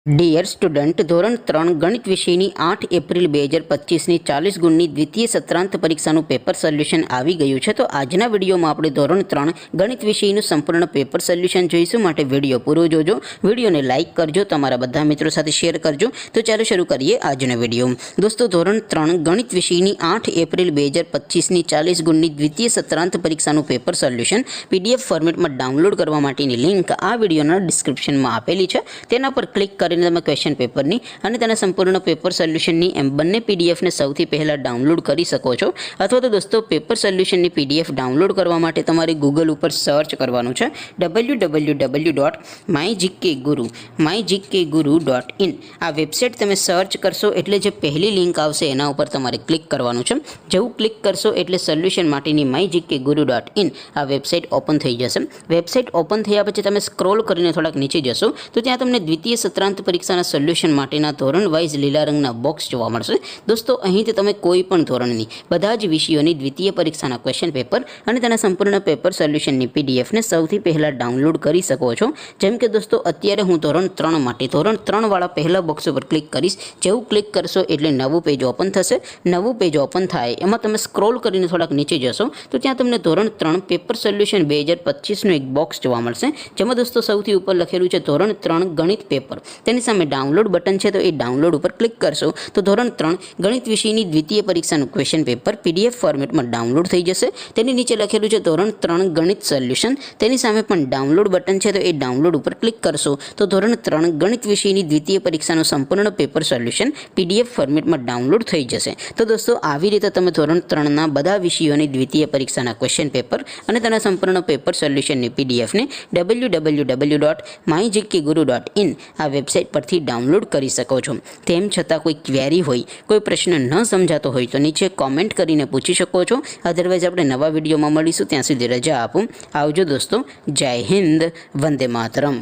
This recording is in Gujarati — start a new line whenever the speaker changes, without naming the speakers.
ડિયર સ્ટુડન્ટ, ધોરણ 3 ગણિત વિષયની 8 એપ્રિલ 2025ની 40 ગુણની દ્વિતીય સત્રાંત પરીક્ષાનું પેપર સોલ્યુશન આવી ગયું છે. તો આજના વિડીયોમાં આપણે ધોરણ 3 ગણિત વિષયનું સંપૂર્ણ પેપર સોલ્યુશન જોઈશું. માટે વિડીયો પૂરો જોજો, વિડીયોને લાઇક કરજો, તમારા બધા મિત્રો સાથે શેર કરજો. તો ચાલો શરૂ કરીએ આજનો વિડીયો. દોસ્તો, ધોરણ 3 ગણિત વિષયની 8 એપ્રિલ 2025ની 40 ગુણની દ્વિતીય સત્રાંત પરીક્ષાનું પેપર સોલ્યુશન પીડીએફ ફોર્મેટમાં ડાઉનલોડ કરવા માટેની લિંક આ વિડીયોના ડિસ્ક્રિપ્શનમાં આપેલી છે. તેના પર ક્લિક કરીને તમે ક્વેશ્ચન પેપરની અને તેના સંપૂર્ણ પેપર સોલ્યુશનની એમ બંને પીડીએફને સૌથી પહેલાં ડાઉનલોડ કરી શકો છો. અથવા તો દોસ્તો, પેપર સોલ્યુશનની પીડીએફ ડાઉનલોડ કરવા માટે તમારે ગૂગલ ઉપર સર્ચ કરવાનું છે www.mygkguru.in. આ વેબસાઇટ તમે સર્ચ કરશો એટલે જે પહેલી લિંક આવશે એના ઉપર તમારે ક્લિક કરવાનું છે. જેવું ક્લિક કરશો એટલે સોલ્યુશન માટેની mygkguru.in આ વેબસાઇટ ઓપન થઈ જશે. વેબસાઇટ ઓપન થયા પછી તમે સ્ક્રોલ કરીને થોડાક નીચે જશો તો ત્યાં તમને દ્વિતીય સત્રાંત પરીક્ષાના સોલ્યુશન માટેના ધોરણ વાઇઝ લીલા રંગના બોક્સ જોવા મળશે. દોસ્તો, અહીંથી તમે કોઈ પણ ધોરણની બધા જ વિષયોની દ્વિતીય પરીક્ષાના ક્વેશ્ચન પેપર અને તેના સંપૂર્ણ પેપર સોલ્યુશનની પીડીએફને સૌથી પહેલાં ડાઉનલોડ કરી શકો છો. જેમ કે દોસ્તો, અત્યારે હું ધોરણ 3 માટે ધોરણ 3 વાળા પહેલા બોક્સ ઉપર ક્લિક કરીશ. જેવું ક્લિક કરશો એટલે નવું પેજ ઓપન થશે. નવું પેજ ઓપન થાય એમાં તમે સ્ક્રોલ કરીને થોડાક નીચે જશો તો ત્યાં તમને ધોરણ 3 પેપર સોલ્યુશન 2025નું એક બોક્સ જોવા મળશે. જેમાં દોસ્તો સૌથી ઉપર લખેલું છે ધોરણ 3 ગણિત પેપર. તેની સામે ડાઉનલોડ બટન છે, તો એ ડાઉનલોડ ઉપર ક્લિક કરશો તો ધોરણ 3 ગણિત વિષયની દ્વિતીય પરીક્ષાનું ક્વેશ્ચન પેપર પીડીએફ ફોર્મેટમાં ડાઉનલોડ થઈ જશે. તેની નીચે લખેલું છે ધોરણ 3 ગણિત સોલ્યુશન. તેની સામે પણ ડાઉનલોડ બટન છે, તો એ ડાઉનલોડ ઉપર ક્લિક કરશો તો ધોરણ 3 ગણિત વિષયની દ્વિતીય પરીક્ષાનું સંપૂર્ણ પેપર સોલ્યુશન પીડીએફ ફોર્મેટમાં ડાઉનલોડ થઈ જશે. તો દોસ્તો, આવી રીતે તમે ધોરણ 3ના બધા વિષયોની દ્વિતીય પરીક્ષાના ક્વેશ્ચન પેપર અને તેના સંપૂર્ણ પેપર સોલ્યુશનની પીડીએફને www.mygkguru.in આ વેબસાઇટ પરથી ડાઉનલોડ કરી શકો છો. તેમ છતાં કોઈ ક્વેરી હોય, કોઈ પ્રશ્ન ન સમજાતો હોય તો નીચે કોમેન્ટ કરીને પૂછી શકો છો. અધરવાઇઝ આપણે નવા વિડીયોમાં મળીશું. ત્યાં સુધી રજા આપું. આવજો દોસ્તો. જય હિન્દ. વંદે માતરમ.